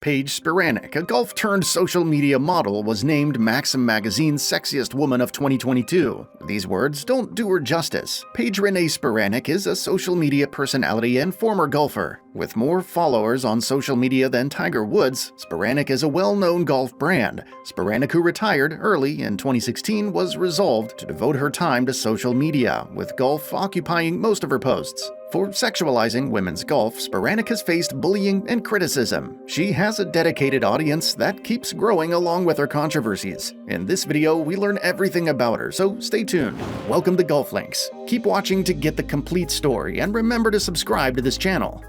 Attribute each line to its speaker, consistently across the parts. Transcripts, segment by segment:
Speaker 1: Paige Spiranac, a golf-turned-social media model, was named Maxim magazine's Sexiest Woman of 2022. These words don't do her justice. Paige Renee Spiranac is a social media personality and former golfer. With more followers on social media than Tiger Woods, Spiranac is a well-known golf brand. Spiranac, who retired early in 2016, was resolved to devote her time to social media, with golf occupying most of her posts. For sexualizing women's golf, Spiranac has faced bullying and criticism. She has a dedicated audience that keeps growing along with her controversies. In this video, we learn everything about her, so stay tuned. Welcome to Golf Links. Keep watching to get the complete story, and remember to subscribe to this channel.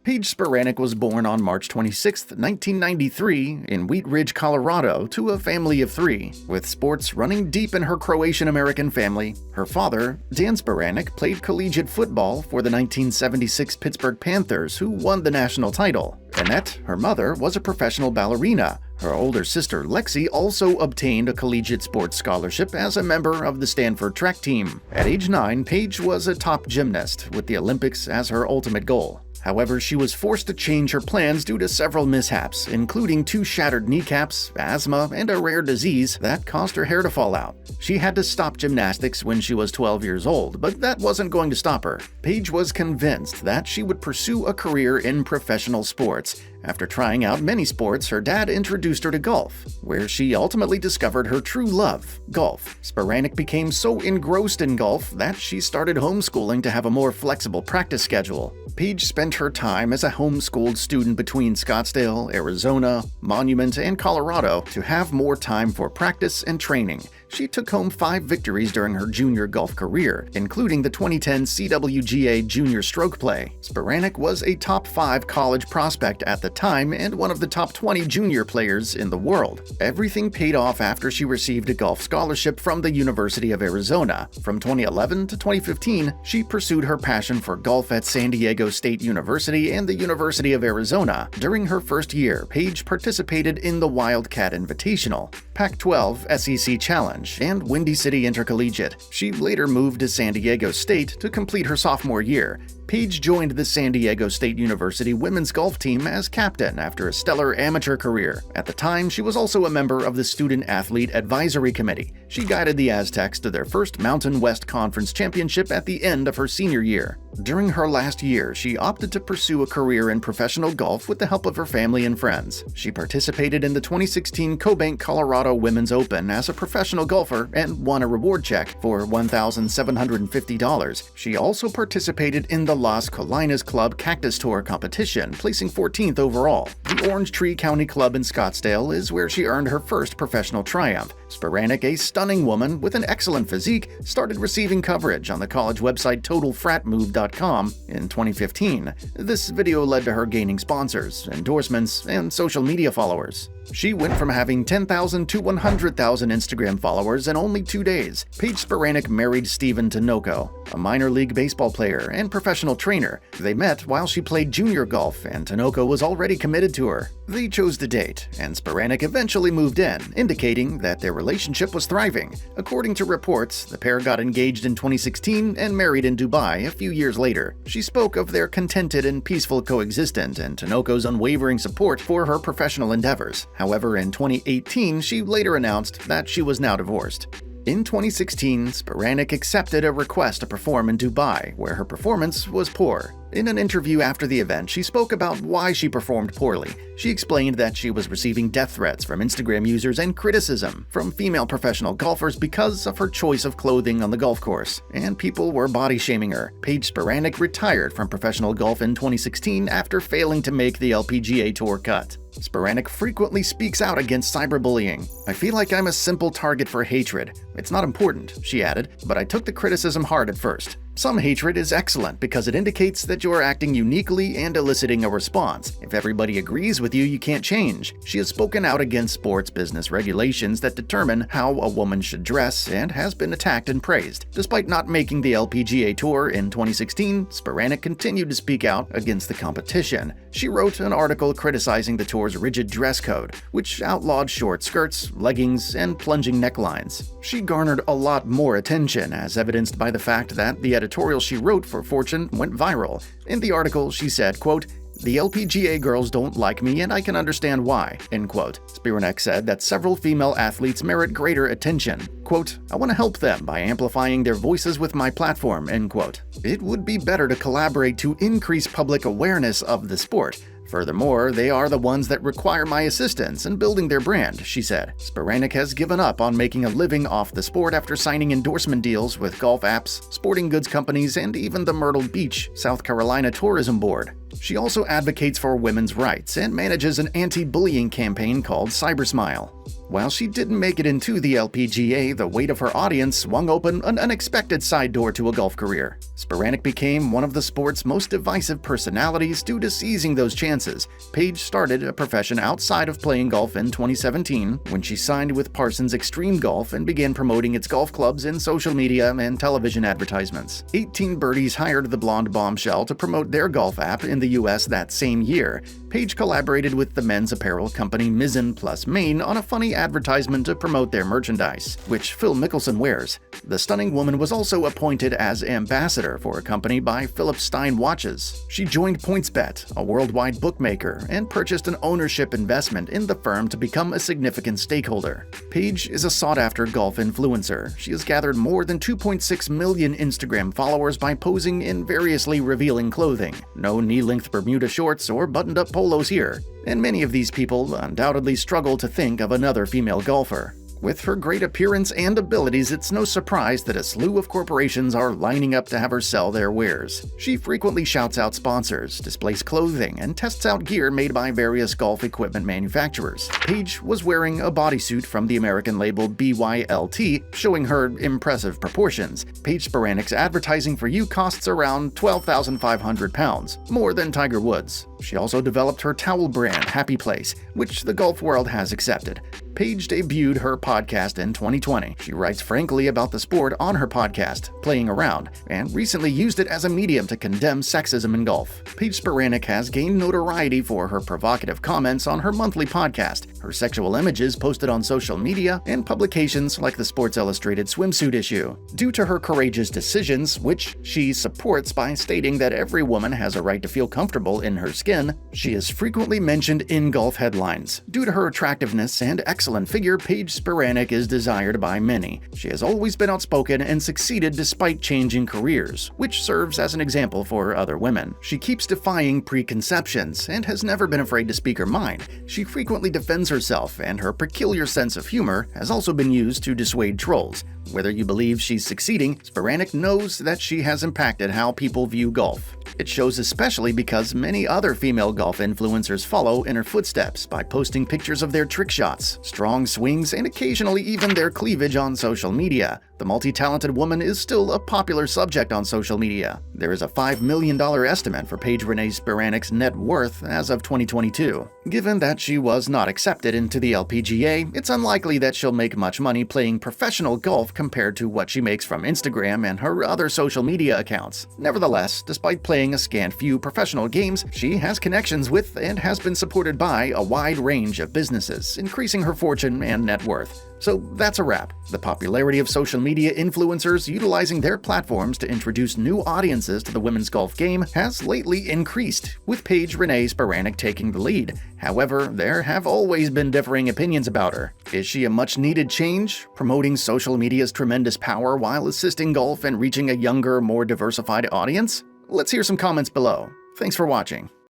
Speaker 1: Paige Spiranac was born on March 26, 1993, in Wheat Ridge, Colorado, to a family of three. With sports running deep in her Croatian-American family, her father, Dan Spiranac, played collegiate football for the 1976 Pittsburgh Panthers, who won the national title. Annette, her mother, was a professional ballerina. Her older sister, Lexi, also obtained a collegiate sports scholarship as a member of the Stanford track team. At age 9, Paige was a top gymnast, with the Olympics as her ultimate goal. However, she was forced to change her plans due to several mishaps, including 2 shattered kneecaps, asthma, and a rare disease that caused her hair to fall out. She had to stop gymnastics when she was 12 years old, but that wasn't going to stop her. Paige was convinced that she would pursue a career in professional sports. After trying out many sports, her dad introduced her to golf, where she ultimately discovered her true love, golf. Spiranac became so engrossed in golf that she started homeschooling to have a more flexible practice schedule. Paige spent her time as a homeschooled student between Scottsdale, Arizona, Monument, and Colorado to have more time for practice and training. She took home 5 victories during her junior golf career, including the 2010 CWGA Junior Stroke Play. Spiranac was a top 5 college prospect at the time and one of the top 20 junior players in the world. Everything paid off after she received a golf scholarship from the University of Arizona. From 2011 to 2015, she pursued her passion for golf at San Diego State University and the University of Arizona. During her first year, Paige participated in the Wildcat Invitational, Pac-12 SEC Challenge, and Windy City Intercollegiate. She later moved to San Diego State to complete her sophomore year. Paige joined the San Diego State University women's golf team as captain after a stellar amateur career. At the time, she was also a member of the Student Athlete Advisory Committee. She guided the Aztecs to their first Mountain West Conference championship at the end of her senior year. During her last year, she opted to pursue a career in professional golf with the help of her family and friends. She participated in the 2016 CoBank Colorado Women's Open as a professional golfer and won a reward check for $1,750. She also participated in the Las Colinas Club Cactus Tour competition, placing 14th overall. The Orange Tree County Club in Scottsdale is where she earned her first professional triumph. Spiranac, a stunning woman with an excellent physique, started receiving coverage on the college website TotalFratMove.com in 2015. This video led to her gaining sponsors, endorsements, and social media followers. She went from having 10,000 to 100,000 Instagram followers in only 2 days. Paige Spiranac married Steven Tinoco, a minor league baseball player and professional trainer. They met while she played junior golf, and Tinoco was already committed to her. They chose the date, and Spiranac eventually moved in, indicating that their relationship was thriving. According to reports, the pair got engaged in 2016 and married in Dubai a few years later. She spoke of their contented and peaceful coexistence and Tinoco's unwavering support for her professional endeavors. However, in 2018, she later announced that she was now divorced. In 2016, Spiranac accepted a request to perform in Dubai, where her performance was poor. In an interview after the event, she spoke about why she performed poorly. She explained that she was receiving death threats from Instagram users and criticism from female professional golfers because of her choice of clothing on the golf course, and people were body-shaming her. Paige Spiranac retired from professional golf in 2016 after failing to make the LPGA Tour cut. Spiranac frequently speaks out against cyberbullying. "I feel like I'm a simple target for hatred. It's not important," she added, "but I took the criticism hard at first. Some hatred is excellent because it indicates that you are acting uniquely and eliciting a response. If everybody agrees with you, you can't change." She has spoken out against sports business regulations that determine how a woman should dress and has been attacked and praised. Despite not making the LPGA Tour in 2016, Spiranac continued to speak out against the competition. She wrote an article criticizing the tour's rigid dress code, which outlawed short skirts, leggings, and plunging necklines. She garnered a lot more attention, as evidenced by the fact that the editorial she wrote for Fortune went viral. In the article, she said, quote, "The LPGA girls don't like me and I can understand why," end quote. Spiranac said that several female athletes merit greater attention. Quote, "I want to help them by amplifying their voices with my platform," end quote. "It would be better to collaborate to increase public awareness of the sport. Furthermore, they are the ones that require my assistance in building their brand," she said. Spiranac has given up on making a living off the sport after signing endorsement deals with golf apps, sporting goods companies, and even the Myrtle Beach, South Carolina Tourism Board. She also advocates for women's rights and manages an anti-bullying campaign called CyberSmile. While she didn't make it into the LPGA, the weight of her audience swung open an unexpected side door to a golf career. Spiranac became one of the sport's most divisive personalities due to seizing those chances. Paige started a profession outside of playing golf in 2017 when she signed with Parsons Extreme Golf and began promoting its golf clubs in social media and television advertisements. 18 Birdies hired the blonde bombshell to promote their golf app in the US that same year. Paige collaborated with the men's apparel company Mizzen Plus Maine on a funny advertisement to promote their merchandise, which Phil Mickelson wears. The stunning woman was also appointed as ambassador for a company by Philip Stein Watches. She joined PointsBet, a worldwide bookmaker, and purchased an ownership investment in the firm to become a significant stakeholder. Paige is a sought-after golf influencer. She has gathered more than 2.6 million Instagram followers by posing in variously revealing clothing. No knee-length Bermuda shorts or buttoned-up polos here. And many of these people undoubtedly struggle to think of another female golfer. With her great appearance and abilities, it's no surprise that a slew of corporations are lining up to have her sell their wares. She frequently shouts out sponsors, displays clothing, and tests out gear made by various golf equipment manufacturers. Paige was wearing a bodysuit from the American label BYLT, showing her impressive proportions. Paige Spiranac's advertising for you costs around £12,500, more than Tiger Woods. She also developed her towel brand, Happy Place, which the golf world has accepted. Paige debuted her podcast in 2020. She writes frankly about the sport on her podcast, Playing Around, and recently used it as a medium to condemn sexism in golf. Paige Spiranac has gained notoriety for her provocative comments on her monthly podcast, her sexual images posted on social media, and publications like the Sports Illustrated swimsuit issue. Due to her courageous decisions, which she supports by stating that every woman has a right to feel comfortable in her skin, she is frequently mentioned in golf headlines. Due to her attractiveness and excellent figure, Paige Spiranac is desired by many. She has always been outspoken and succeeded despite changing careers, which serves as an example for other women. She keeps defying preconceptions and has never been afraid to speak her mind. She frequently defends herself, and her peculiar sense of humor has also been used to dissuade trolls. Whether you believe she's succeeding, Spiranac knows that she has impacted how people view golf. It shows especially because many other female golf influencers follow in her footsteps by posting pictures of their trick shots, strong swings, and occasionally even their cleavage on social media. The multi-talented woman is still a popular subject on social media. There is a $5 million estimate for Paige Renee Spiranac's net worth as of 2022. Given that she was not accepted into the LPGA, it's unlikely that she'll make much money playing professional golf compared to what she makes from Instagram and her other social media accounts. Nevertheless, despite playing a scant few professional games, she has connections with and has been supported by a wide range of businesses, increasing her fortune and net worth. So that's a wrap. The popularity of social media influencers utilizing their platforms to introduce new audiences to the women's golf game has lately increased, with Paige Renee Spiranac taking the lead. However, there have always been differing opinions about her. Is she a much-needed change, promoting social media's tremendous power while assisting golf and reaching a younger, more diversified audience? Let's hear some comments below. Thanks for watching.